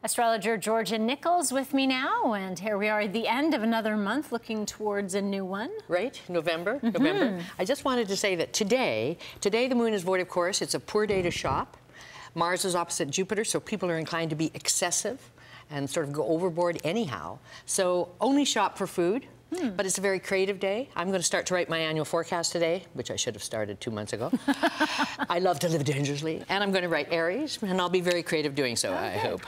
Astrologer Georgia Nicols with me now, and here we are at the end of another month looking towards a new one. Right, November. I just wanted to say that today the moon is void, of course. It's a poor day to shop. Mars is opposite Jupiter, so people are inclined to be excessive and sort of go overboard anyhow. So only shop for food. But it's a very creative day. I'm going to start to write my annual forecast today, which I should have started 2 months ago. I love to live dangerously. And I'm going to write Aries, and I'll be very creative doing so, I hope.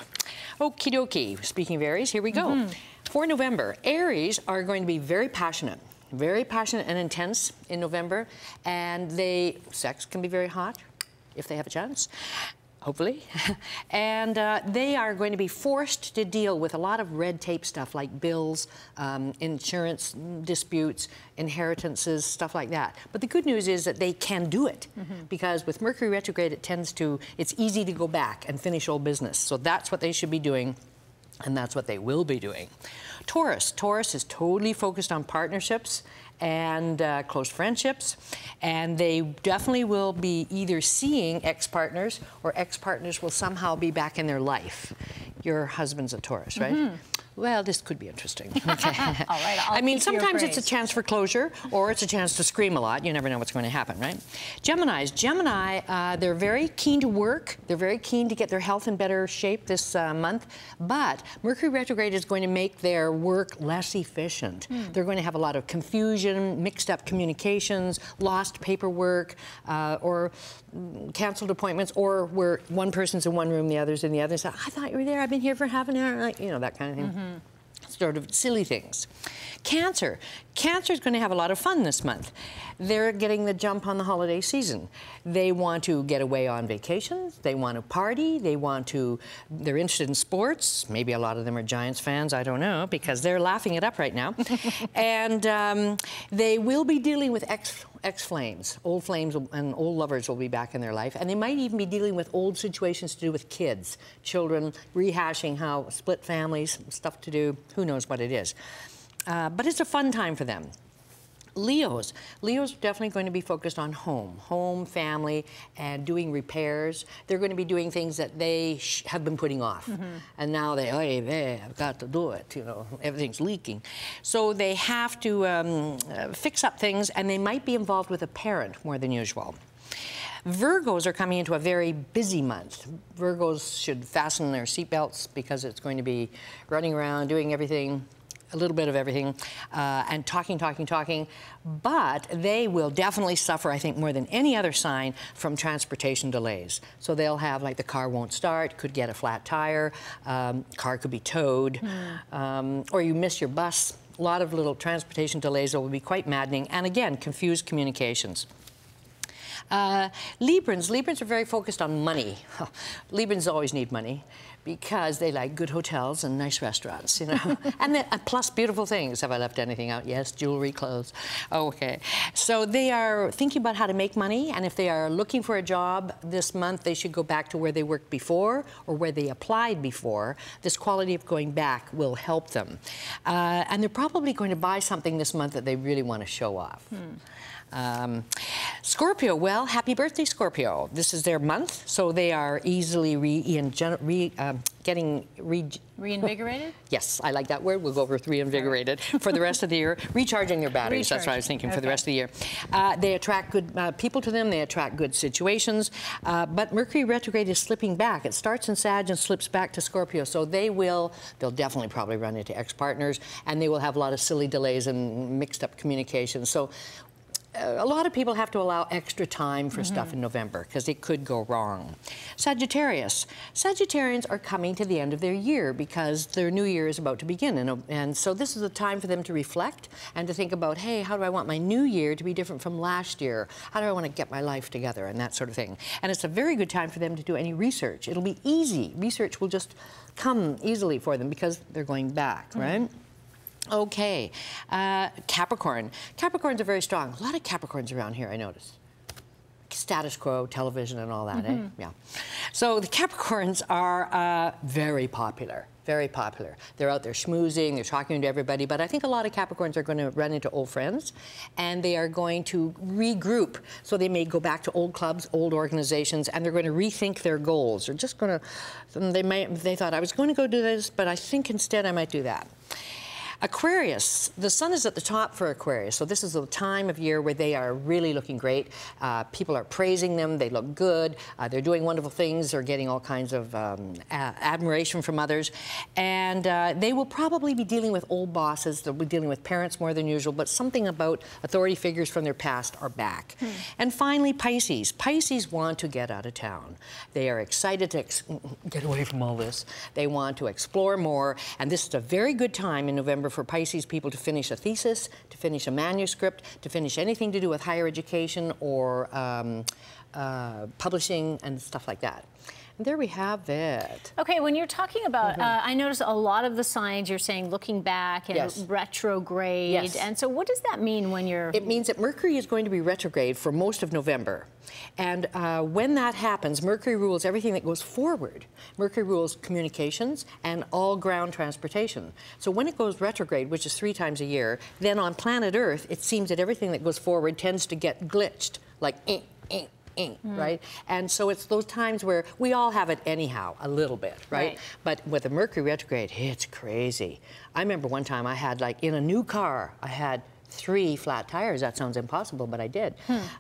Okie dokie. Speaking of Aries, here we go. For November, Aries are going to be very passionate and intense in November. And sex can be very hot, if they have a chance. Hopefully. And they are going to be forced to deal with a lot of red tape stuff like bills, insurance disputes, inheritances, stuff like that. But the good news is that they can do it because with Mercury retrograde, it's easy to go back and finish old business. So that's what they should be doing, and that's what they will be doing. Taurus is totally focused on partnerships and close friendships, and they definitely will be either seeing ex-partners or ex-partners will somehow be back in their life. Your husband's a Taurus, right? Well, this could be interesting. Okay. All right, I mean, sometimes it's a chance for closure, or it's a chance to scream a lot. You never know what's going to happen, right? Gemini, they're very keen to work. They're very keen to get their health in better shape this month. But Mercury retrograde is going to make their work less efficient. They're going to have a lot of confusion, mixed up communications, lost paperwork, or canceled appointments, or where one person's in one room, the other's in the other. So I thought you were there. I've been here for half an hour. You know, that kind of thing. Sort of silly things. Cancer is going to have a lot of fun this month. They're getting the jump on the holiday season. They want to get away on vacations. They want to party. They're interested in sports. Maybe a lot of them are Giants fans. I don't know, because they're laughing it up right now. And they will be dealing with ex-flames. Old flames and old lovers will be back in their life. And they might even be dealing with old situations to do with kids, children, rehashing how split families, stuff to do. Who knows what it is. But it's a fun time for them. Leo's definitely going to be focused on home, family, and doing repairs. They're going to be doing things that they have been putting off. And now I've got to do it, you know, everything's leaking. So they have to fix up things, and they might be involved with a parent more than usual. Virgos are coming into a very busy month. Virgos should fasten their seatbelts because it's going to be running around, doing everything, a little bit of everything, and talking. But they will definitely suffer, I think, more than any other sign from transportation delays. So they'll have, like, the car won't start, could get a flat tire, car could be towed, or you miss your bus. A lot of little transportation delays that will be quite maddening, and again, confused communications. Librans are very focused on money. Librans always need money because they like good hotels and nice restaurants, you know, and plus beautiful things. Have I left anything out? Yes, jewelry, clothes. Okay. So they are thinking about how to make money, and if they are looking for a job this month, they should go back to where they worked before or where they applied before. This quality of going back will help them. And they're probably going to buy something this month that they really want to show off. Scorpio, well, happy birthday, Scorpio. This is their month, so they are easily getting reinvigorated? Yes, I like that word. We'll go over with reinvigorated for the rest of the year. Recharging their batteries, that's what I was thinking, for the rest of the year. They attract good people to them. They attract good situations. But Mercury retrograde is slipping back. It starts in Sag and slips back to Scorpio. So they'll definitely probably run into ex-partners, and they will have a lot of silly delays and mixed up communications. So a lot of people have to allow extra time for stuff in November because it could go wrong. Sagittarians are coming to the end of their year because their new year is about to begin. And so this is a time for them to reflect and to think about, hey, how do I want my new year to be different from last year? How do I want to get my life together and that sort of thing? And it's a very good time for them to do any research. It'll be easy. Research will just come easily for them because they're going back, right? Okay, Capricorn. Capricorns are very strong. A lot of Capricorns around here, I notice. status quo, television and all that, Yeah. So the Capricorns are very popular. Very popular. They're out there schmoozing, they're talking to everybody, but I think a lot of Capricorns are going to run into old friends, and they are going to regroup. So they may go back to old clubs, old organizations, and they're going to rethink their goals. They're just going to, they thought, I was going to go do this, but I think instead I might do that. Aquarius, the sun is at the top for Aquarius, so this is the time of year where they are really looking great. People are praising them, they look good, they're doing wonderful things, they're getting all kinds of admiration from others, and they will probably be dealing with old bosses, they'll be dealing with parents more than usual, but something about authority figures from their past are back. And finally, Pisces. Pisces want to get out of town. They are excited to get away from all this. They want to explore more, and this is a very good time in November for Pisces people to finish a thesis, to finish a manuscript, to finish anything to do with higher education or publishing and stuff like that. And there we have it. Okay, when you're talking about, I noticed a lot of the signs you're saying looking back and retrograde. Yes. And so what does that mean when you're... It means that Mercury is going to be retrograde for most of November. And when that happens, Mercury rules everything that goes forward. Mercury rules communications and all ground transportation. So when it goes retrograde, which is 3 times a year, then on planet Earth, it seems that everything that goes forward tends to get glitched, like right? And so it's those times where we all have it anyhow, a little bit, right? But with the Mercury retrograde, it's crazy. I remember one time I had, like, in a new car, I had 3 flat tires. That sounds impossible, but I did.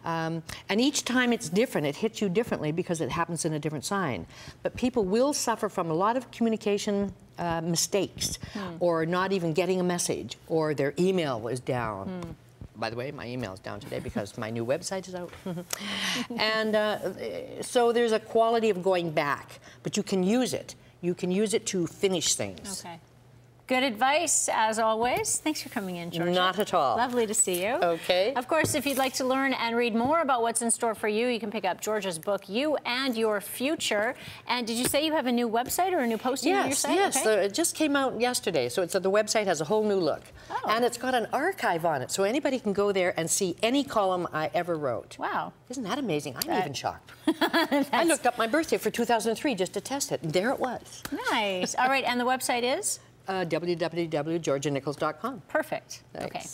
And each time it's different. It hits you differently because it happens in a different sign. But people will suffer from a lot of communication mistakes, or not even getting a message, or their email is down. By the way, my email is down today because my new website is out. And so there's a quality of going back, but you can use it. You can use it to finish things. Okay. Good advice, as always. Thanks for coming in, Georgia. Not at all. Lovely to see you. Okay. Of course, if you'd like to learn and read more about what's in store for you, you can pick up Georgia's book, You and Your Future. And did you say you have a new website or a new posting on your site? Yes, okay. it just came out yesterday. So the website has a whole new look. Oh. And it's got an archive on it, so anybody can go there and see any column I ever wrote. Wow. Isn't that amazing? I'm even shocked. I looked up my birthday for 2003 just to test it, and there it was. Nice. All right, and the website is? www.georgianicols.com. Perfect. Thanks. Okay.